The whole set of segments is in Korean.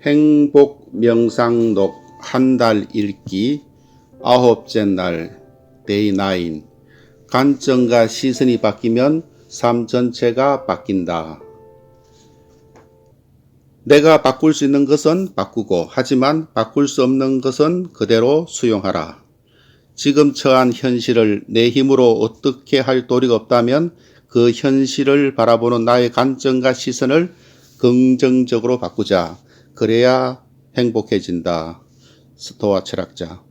행복 명상록 한 달 읽기 9째 날 데이 9. 관점과 시선이 바뀌면 삶 전체가 바뀐다. 내가 바꿀 수 있는 것은 바꾸고, 하지만 바꿀 수 없는 것은 그대로 수용하라. 지금 처한 현실을 내 힘으로 어떻게 할 도리가 없다면 그 현실을 바라보는 나의 관점과 시선을 긍정적으로 바꾸자. 그래야 행복해진다. 스토아 철학자.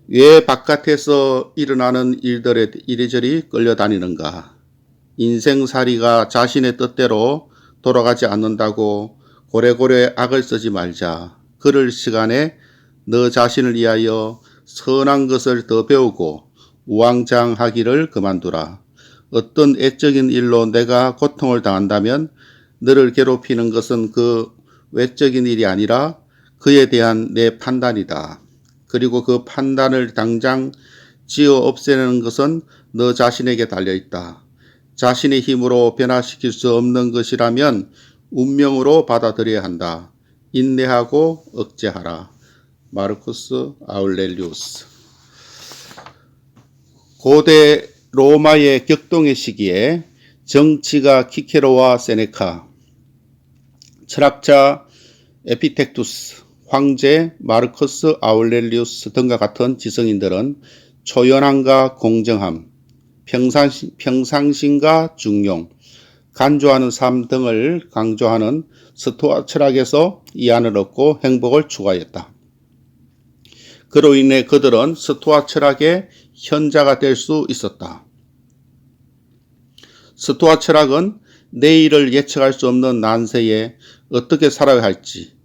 왜 바깥에서 일어나는 일들에 이리저리 끌려다니는가? 인생살이가 자신의 뜻대로 돌아가지 않는다고 고래고래 악을 쓰지 말자. 그럴 시간에 너 자신을 위하여 선한 것을 더 배우고 우왕좌왕하기를 그만두라. 어떤 애적인 일로 내가 고통을 당한다면 너를 괴롭히는 것은 그 외적인 일이 아니라 그에 대한 내 판단이다. 그리고 그 판단을 당장 지어 없애는 것은 너 자신에게 달려있다. 자신의 힘으로 변화시킬 수 없는 것이라면 운명으로 받아들여야 한다. 인내하고 억제하라. 마르쿠스 아울렐리우스. 고대 로마의 격동의 시기에 정치가 키케로와 세네카, 철학자 에피텍투스, 황제 마르커스 아울렐리우스 등과 같은 지성인들은 초연함과 공정함, 평상심과 중용, 간조하는 삶 등을 강조하는 스토아 철학에서 이안을 얻고 행복을 추구하였다. 그로 인해 그들은 스토아 철학의 현자가 될 수 있었다. 스토아 철학은 내일을 예측할 수 없는 난세에 어떻게 살아야 할지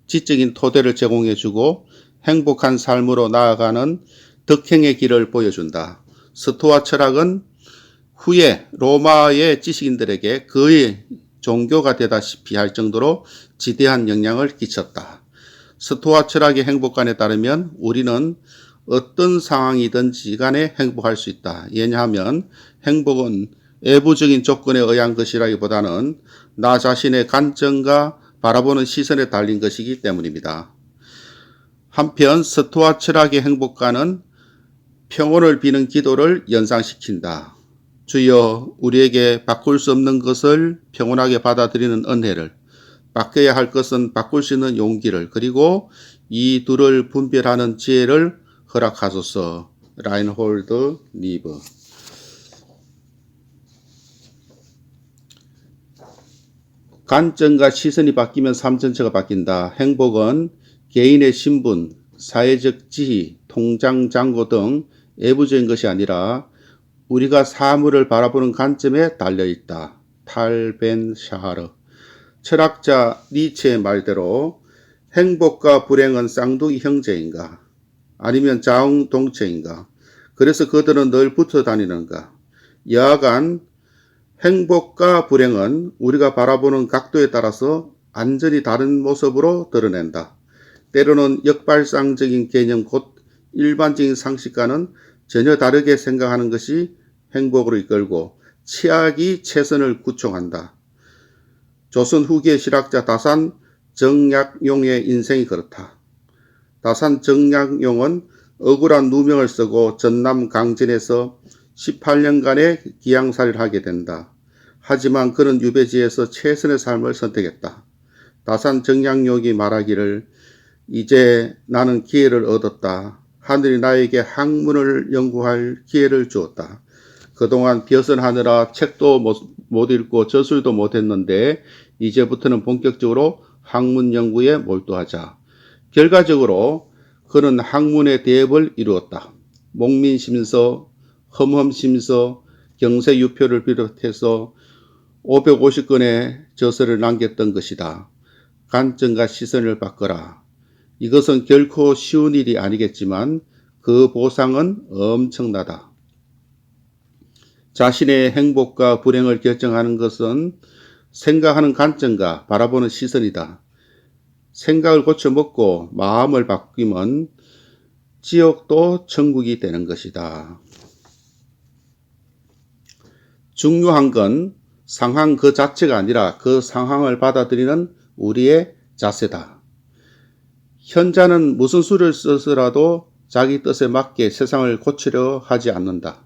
지적인 토대를 제공해주고 행복한 삶으로 나아가는 덕행의 길을 보여준다. 스토아 철학은 후에 로마의 지식인들에게 거의 종교가 되다시피 할 정도로 지대한 영향을 끼쳤다. 스토아 철학의 행복관에 따르면 우리는 어떤 상황이든지 간에 행복할 수 있다. 왜냐하면 행복은 외부적인 조건에 의한 것이라기보다는 나 자신의 관점과 바라보는 시선에 달린 것이기 때문입니다. 한편 스토아 철학의 행복관은 평온을 비는 기도를 연상시킨다. 주여 우리에게 바꿀 수 없는 것을 평온하게 받아들이는 은혜를, 바뀌어야 할 것은 바꿀 수 있는 용기를, 그리고 이 둘을 분별하는 지혜를 허락하소서. 라인홀드 니브. 관점과 시선이 바뀌면 삶 전체가 바뀐다. 행복은 개인의 신분, 사회적 지위, 통장 잔고 등 외부적인 것이 아니라 우리가 사물을 바라보는 관점에 달려있다. 탈벤 샤하르. 철학자 니체의 말대로 행복과 불행은 쌍둥이 형제인가? 아니면 자웅동체인가? 그래서 그들은 늘 붙어 다니는가? 여하간 행복과 불행은 우리가 바라보는 각도에 따라서 완전히 다른 모습으로 드러낸다. 때로는 역발상적인 개념 곧 일반적인 상식과는 전혀 다르게 생각하는 것이 행복으로 이끌고 치악이 최선을 구총한다. 조선 후기의 실학자 다산 정약용의 인생이 그렇다. 다산 정약용은 억울한 누명을 쓰고 전남 강진에서 18년간의 기양살이를 하게 된다. 하지만 그는 유배지에서 최선의 삶을 선택했다. 다산 정약용이 말하기를 이제 나는 기회를 얻었다. 하늘이 나에게 학문을 연구할 기회를 주었다. 그동안 벼슬하느라 책도 못 읽고 저술도 못했는데 이제부터는 본격적으로 학문 연구에 몰두하자. 결과적으로 그는 학문의 대업을 이루었다. 목민심서, 험험심서, 경세유표를 비롯해서 550권의 저서를 남겼던 것이다. 관점과 시선을 바꿔라. 이것은 결코 쉬운 일이 아니겠지만 그 보상은 엄청나다. 자신의 행복과 불행을 결정하는 것은 생각하는 관점과 바라보는 시선이다. 생각을 고쳐먹고 마음을 바뀌면 지옥도 천국이 되는 것이다. 중요한 건 상황 그 자체가 아니라 그 상황을 받아들이는 우리의 자세다. 현자는 무슨 수를 써서라도 자기 뜻에 맞게 세상을 고치려 하지 않는다.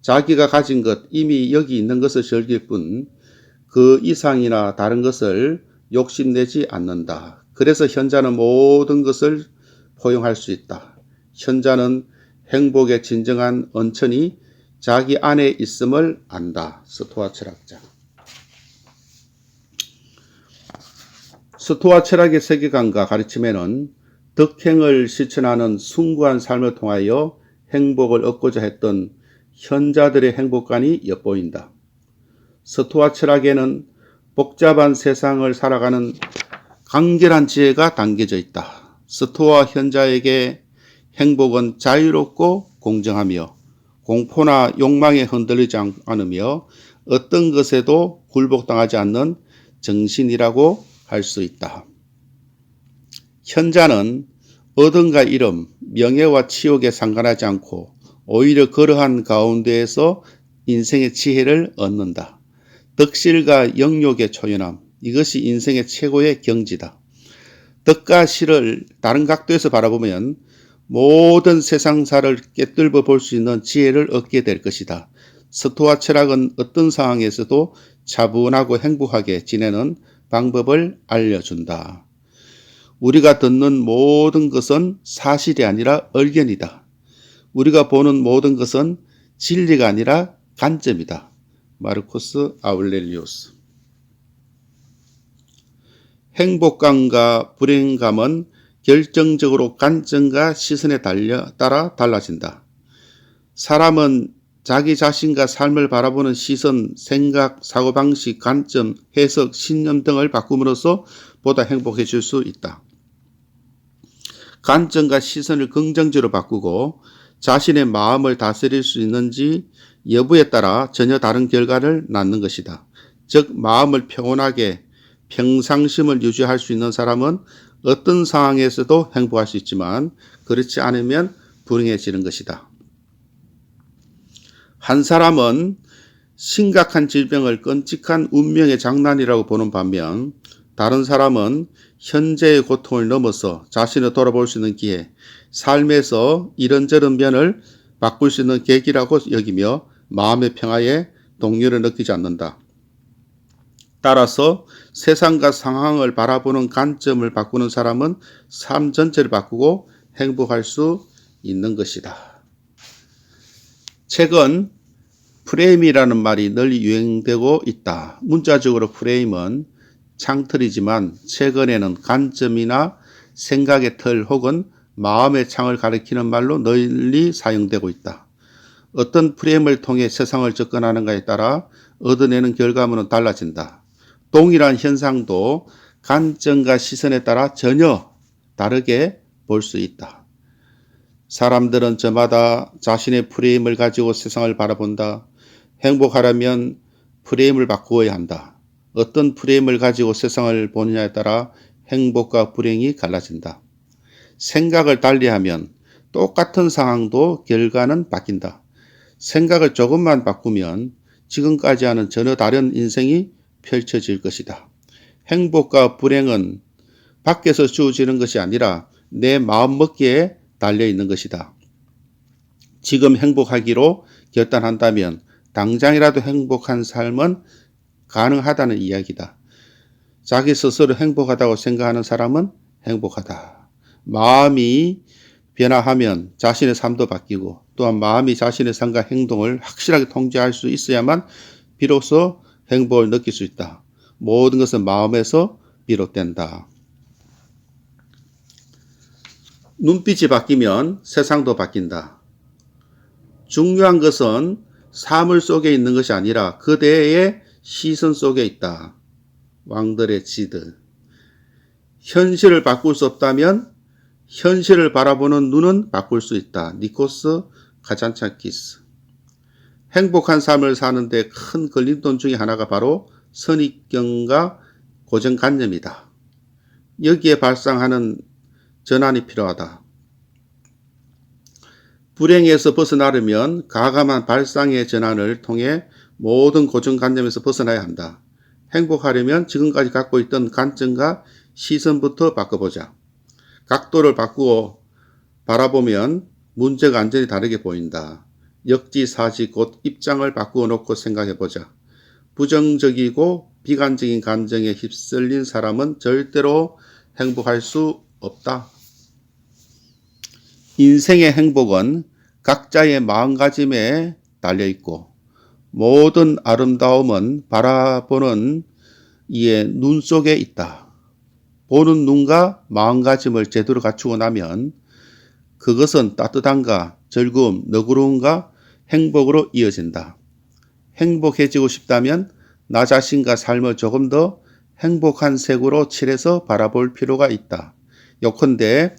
자기가 가진 것, 이미 여기 있는 것을 즐길 뿐 그 이상이나 다른 것을 욕심내지 않는다. 그래서 현자는 모든 것을 포용할 수 있다. 현자는 행복의 진정한 원천이 자기 안에 있음을 안다. 스토아 철학자. 스토아 철학의 세계관과 가르침에는 덕행을 실천하는 숭고한 삶을 통하여 행복을 얻고자 했던 현자들의 행복관이 엿보인다. 스토아 철학에는 복잡한 세상을 살아가는 간결한 지혜가 담겨져 있다. 스토아 현자에게 행복은 자유롭고 공정하며 공포나 욕망에 흔들리지 않으며 어떤 것에도 굴복당하지 않는 정신이라고 할 수 있다. 현자는 얻음과 잃음, 명예와 치욕에 상관하지 않고 오히려 그러한 가운데에서 인생의 지혜를 얻는다. 덕실과 영욕의 초연함, 이것이 인생의 최고의 경지다. 덕과 실을 다른 각도에서 바라보면 모든 세상사를 꿰뚫어 볼 수 있는 지혜를 얻게 될 것이다. 스토아 철학은 어떤 상황에서도 차분하고 행복하게 지내는 방법을 알려준다. 우리가 듣는 모든 것은 사실이 아니라 의견이다. 우리가 보는 모든 것은 진리가 아니라 관점이다. 마르코스 아울렐리우스. 행복감과 불행감은 결정적으로 관점과 시선에 따라 달라진다. 사람은 자기 자신과 삶을 바라보는 시선, 생각, 사고방식, 관점, 해석, 신념 등을 바꿈으로써 보다 행복해질 수 있다. 관점과 시선을 긍정적으로 바꾸고 자신의 마음을 다스릴 수 있는지 여부에 따라 전혀 다른 결과를 낳는 것이다. 즉 마음을 평온하게 평상심을 유지할 수 있는 사람은 어떤 상황에서도 행복할 수 있지만 그렇지 않으면 불행해지는 것이다. 한 사람은 심각한 질병을 끔찍한 운명의 장난이라고 보는 반면 다른 사람은 현재의 고통을 넘어서 자신을 돌아볼 수 있는 기회, 삶에서 이런저런 면을 바꿀 수 있는 계기라고 여기며 마음의 평화에 동요를 느끼지 않는다. 따라서 세상과 상황을 바라보는 관점을 바꾸는 사람은 삶 전체를 바꾸고 행복할 수 있는 것이다. 최근 프레임이라는 말이 널리 유행되고 있다. 문자적으로 프레임은 창틀이지만 최근에는 관점이나 생각의 틀 혹은 마음의 창을 가리키는 말로 널리 사용되고 있다. 어떤 프레임을 통해 세상을 접근하는가에 따라 얻어내는 결과물은 달라진다. 동일한 현상도 관점과 시선에 따라 전혀 다르게 볼 수 있다. 사람들은 저마다 자신의 프레임을 가지고 세상을 바라본다. 행복하려면 프레임을 바꾸어야 한다. 어떤 프레임을 가지고 세상을 보느냐에 따라 행복과 불행이 갈라진다. 생각을 달리하면 똑같은 상황도 결과는 바뀐다. 생각을 조금만 바꾸면 지금까지와는 전혀 다른 인생이 펼쳐질 것이다. 행복과 불행은 밖에서 주어지는 것이 아니라 내 마음먹기에 달려있는 것이다. 지금 행복하기로 결단한다면 당장이라도 행복한 삶은 가능하다는 이야기다. 자기 스스로 행복하다고 생각하는 사람은 행복하다. 마음이 변화하면 자신의 삶도 바뀌고 또한 마음이 자신의 삶과 행동을 확실하게 통제할 수 있어야만 비로소 행복을 느낄 수 있다. 모든 것은 마음에서 비롯된다. 눈빛이 바뀌면 세상도 바뀐다. 중요한 것은 사물 속에 있는 것이 아니라 그대의 시선 속에 있다. 왕들의 지드. 현실을 바꿀 수 없다면 현실을 바라보는 눈은 바꿀 수 있다. 니코스 카잔차키스. 행복한 삶을 사는데 큰 걸림돌 중에 하나가 바로 선입견과 고정관념이다. 여기에 발생하는 전환이 필요하다. 불행에서 벗어나려면 가감한 발상의 전환을 통해 모든 고정관념에서 벗어나야 한다. 행복하려면 지금까지 갖고 있던 관점과 시선부터 바꿔보자. 각도를 바꾸어 바라보면 문제가 완전히 다르게 보인다. 역지사지 곧 입장을 바꾸어 놓고 생각해보자. 부정적이고 비관적인 감정에 휩쓸린 사람은 절대로 행복할 수 없다. 인생의 행복은 각자의 마음가짐에 달려있고 모든 아름다움은 바라보는 이의 눈 속에 있다. 보는 눈과 마음가짐을 제대로 갖추고 나면 그것은 따뜻함과 즐거움, 너그러움과 행복으로 이어진다. 행복해지고 싶다면 나 자신과 삶을 조금 더 행복한 색으로 칠해서 바라볼 필요가 있다. 요컨대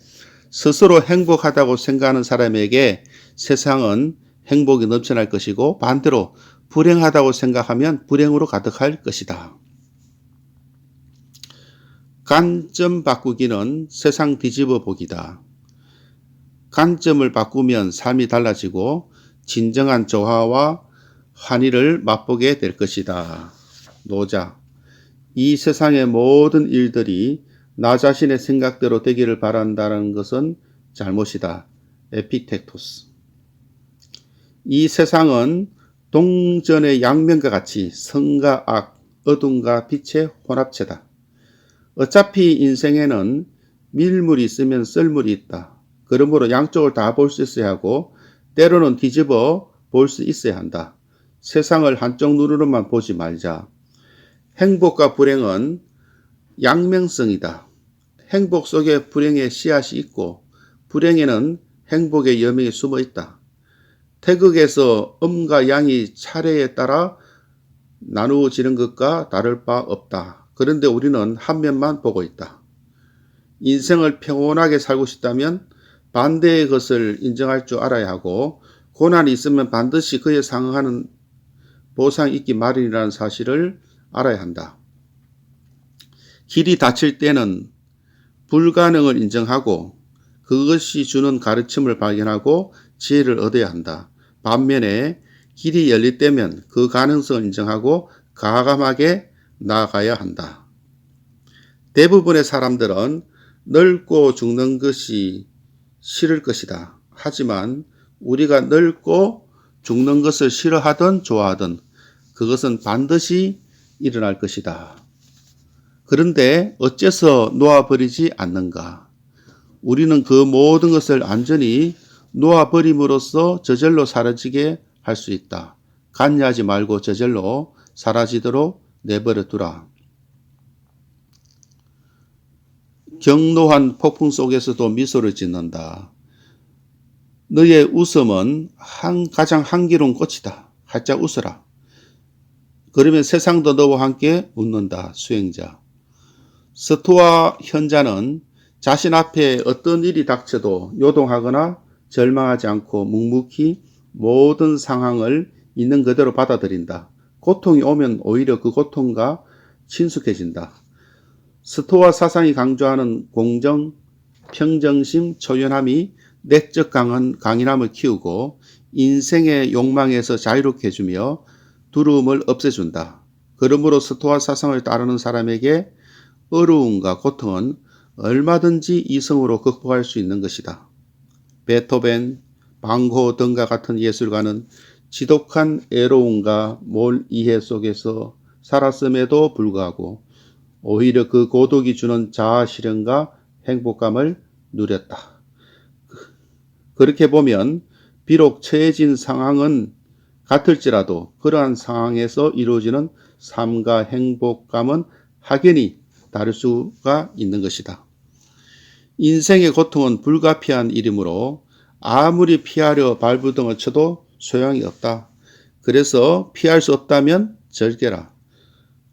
스스로 행복하다고 생각하는 사람에게 세상은 행복이 넘쳐날 것이고 반대로 불행하다고 생각하면 불행으로 가득할 것이다. 관점 바꾸기는 세상 뒤집어 보기다. 관점을 바꾸면 삶이 달라지고 진정한 조화와 환희를 맛보게 될 것이다. 노자. 이 세상의 모든 일들이 나 자신의 생각대로 되기를 바란다는 것은 잘못이다. 에픽텍토스. 이 세상은 동전의 양면과 같이 선과 악, 어둠과 빛의 혼합체다. 어차피 인생에는 밀물이 있으면 썰물이 있다. 그러므로 양쪽을 다 볼 수 있어야 하고 때로는 뒤집어 볼 수 있어야 한다. 세상을 한쪽 눈으로만 보지 말자. 행복과 불행은 양면성이다. 행복 속에 불행의 씨앗이 있고 불행에는 행복의 여명이 숨어 있다. 태극에서 음과 양이 차례에 따라 나누어지는 것과 다를 바 없다. 그런데 우리는 한 면만 보고 있다. 인생을 평온하게 살고 싶다면 반대의 것을 인정할 줄 알아야 하고 고난이 있으면 반드시 그에 상응하는 보상이 있기 마련이라는 사실을 알아야 한다. 길이 닫힐 때는 불가능을 인정하고 그것이 주는 가르침을 발견하고 지혜를 얻어야 한다. 반면에 길이 열릴 때면 그 가능성을 인정하고 과감하게 나아가야 한다. 대부분의 사람들은 늙고 죽는 것이 싫을 것이다. 하지만 우리가 늙고 죽는 것을 싫어하든 좋아하든 그것은 반드시 일어날 것이다. 그런데 어째서 놓아버리지 않는가? 우리는 그 모든 것을 완전히 놓아버림으로써 저절로 사라지게 할 수 있다. 간여하지 말고 저절로 사라지도록 내버려 두라. 경노한 폭풍 속에서도 미소를 짓는다. 너의 웃음은 가장 향기로운 꽃이다. 활짝 웃어라. 그러면 세상도 너와 함께 웃는다. 수행자. 스토아 현자는 자신 앞에 어떤 일이 닥쳐도 요동하거나 절망하지 않고 묵묵히 모든 상황을 있는 그대로 받아들인다. 고통이 오면 오히려 그 고통과 친숙해진다. 스토아 사상이 강조하는 공정, 평정심, 초연함이 내적 강인함을 키우고 인생의 욕망에서 자유롭게 해주며 두려움을 없애준다. 그러므로 스토아 사상을 따르는 사람에게 어려움과 고통은 얼마든지 이성으로 극복할 수 있는 것이다. 베토벤, 방고 등과 같은 예술가는 지독한 애로움과 몰이해 속에서 살았음에도 불구하고 오히려 그 고독이 주는 자아 실현과 행복감을 누렸다. 그렇게 보면 비록 처해진 상황은 같을지라도 그러한 상황에서 이루어지는 삶과 행복감은 확연히 다를 수가 있는 것이다. 인생의 고통은 불가피한 일이므로 아무리 피하려 발부등을 쳐도 소용이 없다. 그래서 피할 수 없다면 절개라.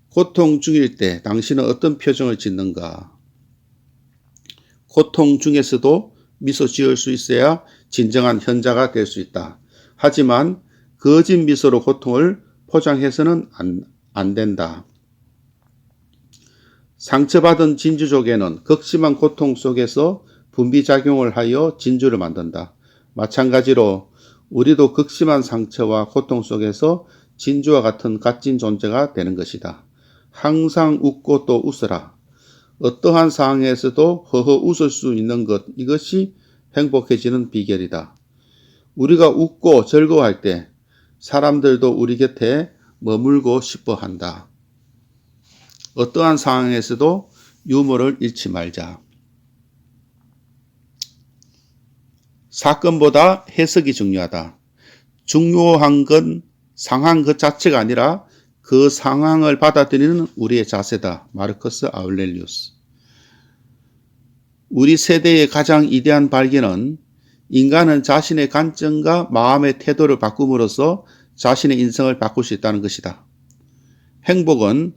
고통 중일 때 당신은 어떤 표정을 짓는가? 고통 중에서도 미소 지을 수 있어야 진정한 현자가 될 수 있다. 하지만 거짓 미소로 고통을 포장해서는 안 된다. 상처받은 진주족에는 극심한 고통 속에서 분비작용을 하여 진주를 만든다. 마찬가지로 우리도 극심한 상처와 고통 속에서 진주와 같은 값진 존재가 되는 것이다. 항상 웃고 또 웃어라. 어떠한 상황에서도 허허 웃을 수 있는 것, 이것이 행복해지는 비결이다. 우리가 웃고 즐거워할 때 사람들도 우리 곁에 머물고 싶어 한다. 어떠한 상황에서도 유머를 잃지 말자. 사건보다 해석이 중요하다. 중요한 건 상황 그 자체가 아니라 그 상황을 받아들이는 우리의 자세다. 마르커스 아울렐리우스. 우리 세대의 가장 이대한 발견은 인간은 자신의 관점과 마음의 태도를 바꿈으로써 자신의 인생을 바꿀 수 있다는 것이다. 행복은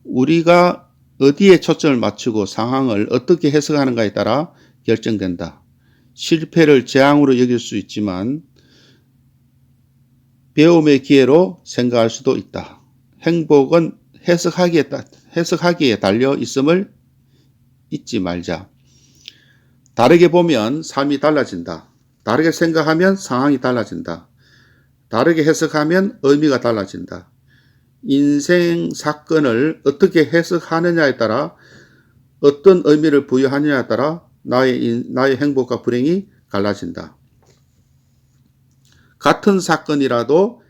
우리가 어디에 초점을 맞추고 상황을 어떻게 해석하는가에 따라 결정된다. 실패를 재앙으로 여길 수 있지만 배움의 기회로 생각할 수도 있다. 행복은 해석하기에 달려 있음을 잊지 말자. 다르게 보면 삶이 달라진다. 다르게 생각하면 상황이 달라진다. 다르게 해석하면 의미가 달라진다. 인생 사건을 어떻게 해석하느냐에 따라 어떤 의미를 부여하느냐에 따라 나의 행복과 불행이 갈라진다. 같은 사건이라도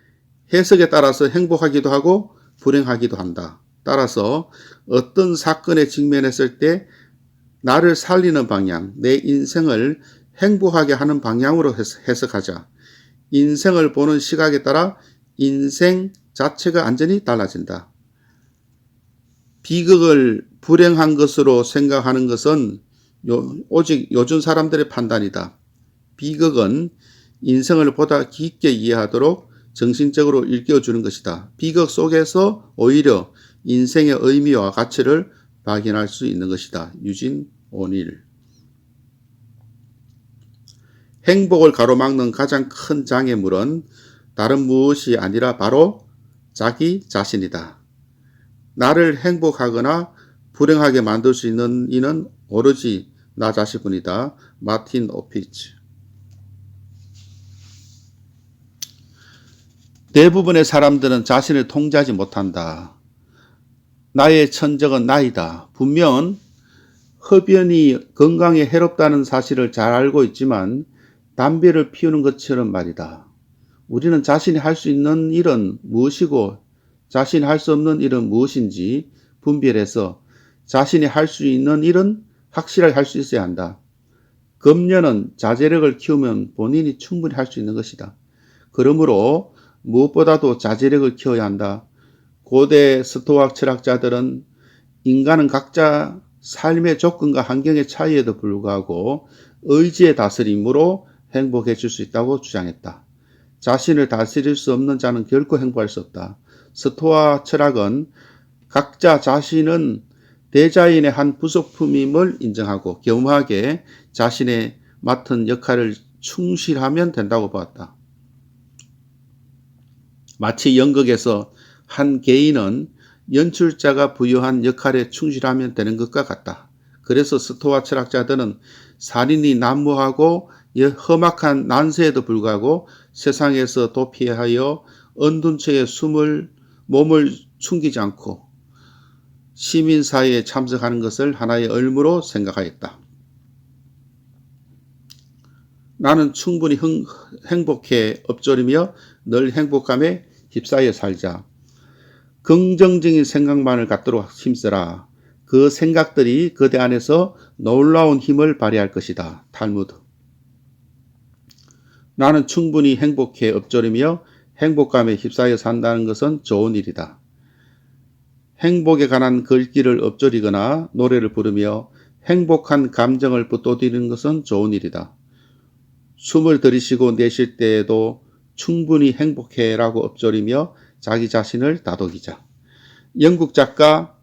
해석에 따라서 행복하기도 하고 불행하기도 한다. 따라서 어떤 사건에 직면했을 때 나를 살리는 방향, 내 인생을 행복하게 하는 방향으로 해석하자. 인생을 보는 시각에 따라 인생 자체가 완전히 달라진다. 비극을 불행한 것으로 생각하는 것은 오직 요즘 사람들의 판단이다. 비극은 인생을 보다 깊게 이해하도록 정신적으로 일깨워주는 것이다. 비극 속에서 오히려 인생의 의미와 가치를 발견할 수 있는 것이다. 유진 오닐. 행복을 가로막는 가장 큰 장애물은 다른 무엇이 아니라 바로 자기 자신이다. 나를 행복하거나 불행하게 만들 수 있는 이는 오로지 나 자신뿐이다. 마틴 오피츠. 대부분의 사람들은 자신을 통제하지 못한다. 나의 천적은 나이다. 분명 흡연이 건강에 해롭다는 사실을 잘 알고 있지만 담배를 피우는 것처럼 말이다. 우리는 자신이 할 수 있는 일은 무엇이고 자신이 할 수 없는 일은 무엇인지 분별해서 자신이 할 수 있는 일은 확실하게 할 수 있어야 한다. 금년은 자제력을 키우면 본인이 충분히 할 수 있는 것이다. 그러므로 무엇보다도 자제력을 키워야 한다. 고대 스토아 철학자들은 인간은 각자 삶의 조건과 환경의 차이에도 불구하고 의지의 다스림으로 행복해질 수 있다고 주장했다. 자신을 다스릴 수 없는 자는 결코 행복할 수 없다. 스토아 철학은 각자 자신은 대자인의 한 부속품임을 인정하고 겸허하게 자신의 맡은 역할을 충실하면 된다고 보았다. 마치 연극에서 한 개인은 연출자가 부여한 역할에 충실하면 되는 것과 같다. 그래서 스토아 철학자들은 살인이 난무하고 험악한 난세에도 불구하고 세상에서 도피하여 언둔처에 몸을 숨기지 않고 시민사회에 참석하는 것을 하나의 의무로 생각하였다. 나는 충분히 행복해 엎조리며 늘 행복감에 휩싸여 살자. 긍정적인 생각만을 갖도록 힘써라. 그 생각들이 그대 안에서 놀라운 힘을 발휘할 것이다. 탈무드. 나는 충분히 행복해 엎조리며 행복감에 휩싸여 산다는 것은 좋은 일이다. 행복에 관한 글귀를 엎조리거나 노래를 부르며 행복한 감정을 붙돋이는 것은 좋은 일이다. 숨을 들이쉬고 내쉴 때에도 충분히 행복해라고 엎조리며 자기 자신을 다독이자. 영국 작가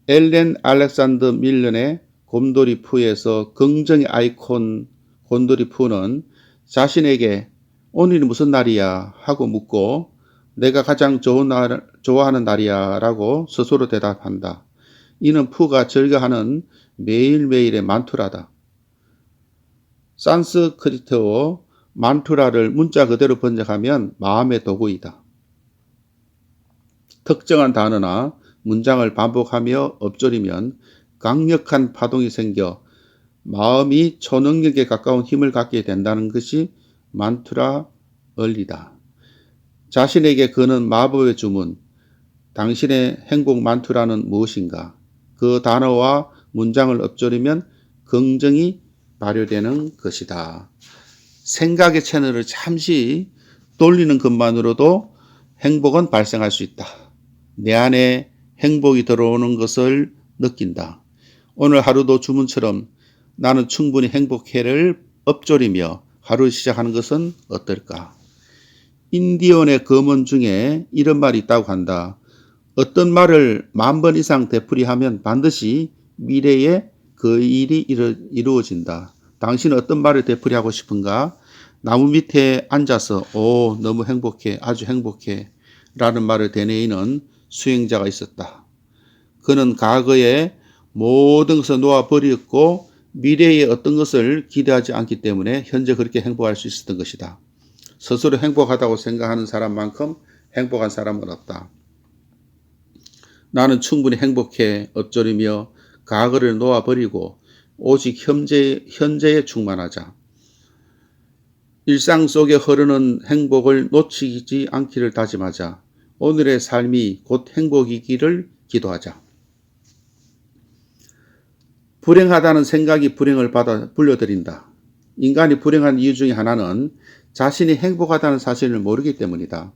엘렌 알렉산더 밀런의 곰돌이 푸에서 긍정의 아이콘 곰돌이 푸는 자신에게 오늘이 무슨 날이야 하고 묻고 내가 가장 좋아하는 날이야 라고 스스로 대답한다. 이는 푸가 즐겨하는 매일매일의 만투라다. 산스크리트어 만투라를 문자 그대로 번역하면 마음의 도구이다. 특정한 단어나 문장을 반복하며 엎조리면 강력한 파동이 생겨 마음이 초능력에 가까운 힘을 갖게 된다는 것이 만투라 원리다. 자신에게 거는 마법의 주문, 당신의 행복 만투라는 무엇인가? 그 단어와 문장을 엎조리면 긍정이 발효되는 것이다. 생각의 채널을 잠시 돌리는 것만으로도 행복은 발생할 수 있다. 내 안에 행복이 들어오는 것을 느낀다. 오늘 하루도 주문처럼 나는 충분히 행복해를 엎조리며 하루를 시작하는 것은 어떨까? 인디언의 검언 중에 이런 말이 있다고 한다. 어떤 말을 10,000번 이상 되풀이하면 반드시 미래에 그 일이 이루어진다. 당신은 어떤 말을 되풀이하고 싶은가? 나무 밑에 앉아서 너무 행복해, 아주 행복해 라는 말을 되뇌이는 수행자가 있었다. 그는 과거에 모든 것을 놓아버렸고 미래의 어떤 것을 기대하지 않기 때문에 현재 그렇게 행복할 수 있었던 것이다. 스스로 행복하다고 생각하는 사람만큼 행복한 사람은 없다. 나는 충분히 행복해 엎조리며 과거를 놓아버리고 오직 현재에 충만하자. 일상 속에 흐르는 행복을 놓치지 않기를 다짐하자. 오늘의 삶이 곧 행복이기를 기도하자. 불행하다는 생각이 불행을 받아 불러들인다. 인간이 불행한 이유 중에 하나는 자신이 행복하다는 사실을 모르기 때문이다.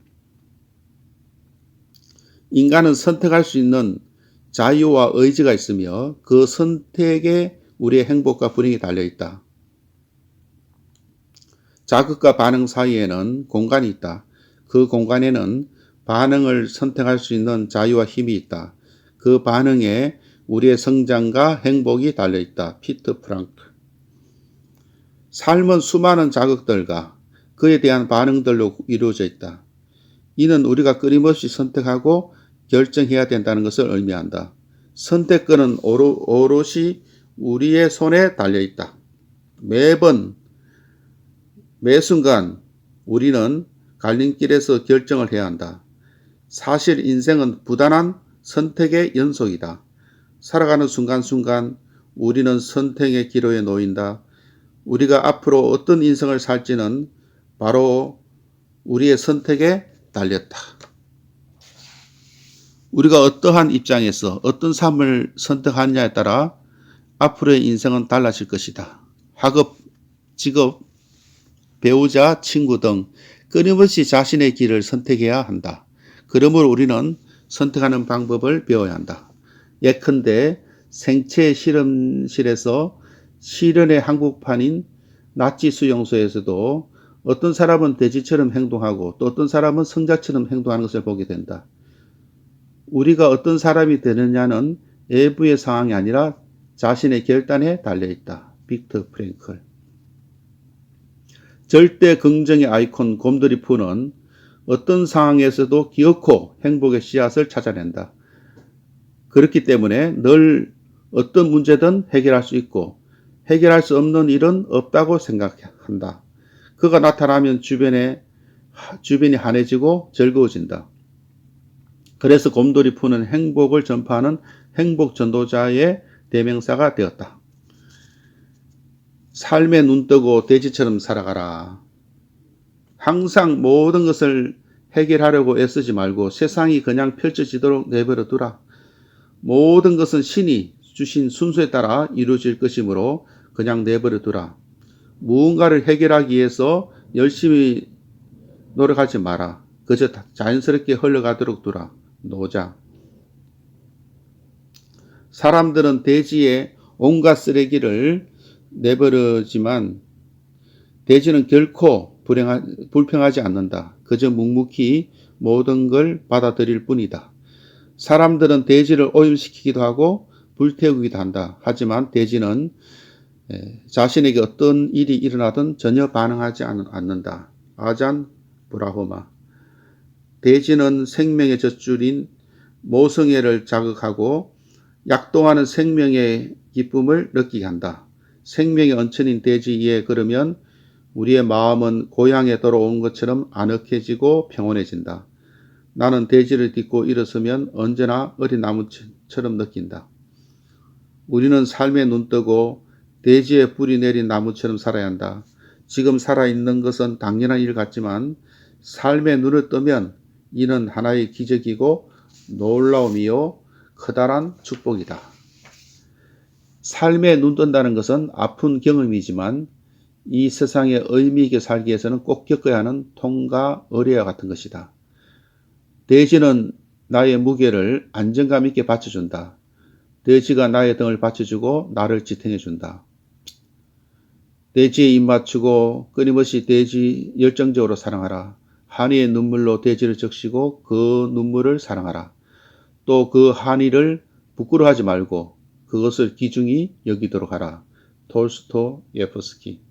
인간은 선택할 수 있는 자유와 의지가 있으며 그 선택에 우리의 행복과 불행이 달려있다. 자극과 반응 사이에는 공간이 있다. 그 공간에는 반응을 선택할 수 있는 자유와 힘이 있다. 그 반응에 우리의 성장과 행복이 달려있다. 피터 프랑크. 삶은 수많은 자극들과 그에 대한 반응들로 이루어져 있다. 이는 우리가 끊임없이 선택하고 결정해야 된다는 것을 의미한다. 선택권은 오롯이 우리의 손에 달려있다. 매번, 매 순간 우리는 갈림길에서 결정을 해야 한다. 사실 인생은 부단한 선택의 연속이다. 살아가는 순간순간 우리는 선택의 기로에 놓인다. 우리가 앞으로 어떤 인생을 살지는 바로 우리의 선택에 달렸다. 우리가 어떠한 입장에서 어떤 삶을 선택하느냐에 따라 앞으로의 인생은 달라질 것이다. 학업, 직업, 배우자, 친구 등 끊임없이 자신의 길을 선택해야 한다. 그러므로 우리는 선택하는 방법을 배워야 한다. 예컨대 생체 실험실에서 실현의 한국판인 나치 수용소에서도 어떤 사람은 돼지처럼 행동하고 또 어떤 사람은 성자처럼 행동하는 것을 보게 된다. 우리가 어떤 사람이 되느냐는 외부의 상황이 아니라 자신의 결단에 달려있다. 빅터 프랭클. 절대 긍정의 아이콘 곰돌이푸는 어떤 상황에서도 기어코 행복의 씨앗을 찾아낸다. 그렇기 때문에 늘 어떤 문제든 해결할 수 있고 해결할 수 없는 일은 없다고 생각한다. 그가 나타나면 주변이 환해지고 즐거워진다. 그래서 곰돌이푸는 행복을 전파하는 행복 전도자의 대명사가 되었다. 삶에 눈 뜨고 돼지처럼 살아가라. 항상 모든 것을 해결하려고 애쓰지 말고 세상이 그냥 펼쳐지도록 내버려 두라. 모든 것은 신이 주신 순서에 따라 이루어질 것이므로 그냥 내버려 두라. 무언가를 해결하기 위해서 열심히 노력하지 마라. 그저 자연스럽게 흘러가도록 두라. 노자. 사람들은 대지에 온갖 쓰레기를 내버리지만 대지는 결코 불평하지 않는다. 그저 묵묵히 모든 걸 받아들일 뿐이다. 사람들은 대지를 오염시키기도 하고 불태우기도 한다. 하지만 대지는 자신에게 어떤 일이 일어나든 전혀 반응하지 않는다. 아잔 브라호마. 대지는 생명의 젖줄인 모성애를 자극하고 약동하는 생명의 기쁨을 느끼게 한다. 생명의 언천인 대지 위에 걸으면 우리의 마음은 고향에 돌아온 것처럼 아늑해지고 평온해진다. 나는 대지를 딛고 일어서면 언제나 어린 나무처럼 느낀다. 우리는 삶에 눈뜨고 대지에 뿌리 내린 나무처럼 살아야 한다. 지금 살아있는 것은 당연한 일 같지만 삶에 눈을 뜨면 이는 하나의 기적이고 놀라움이요 커다란 축복이다. 삶에 눈 뜬다는 것은 아픈 경험이지만 이 세상에 의미 있게 살기 위해서는 꼭 겪어야 하는 통과 의례와 같은 것이다. 대지는 나의 무게를 안정감 있게 받쳐준다. 대지가 나의 등을 받쳐주고 나를 지탱해준다. 대지에 입 맞추고 끊임없이 대지 열정적으로 사랑하라. 한이의 눈물로 대지를 적시고 그 눈물을 사랑하라. 또 그 한이를 부끄러워하지 말고 그것을 귀중히 여기도록 하라. 톨스토예프스키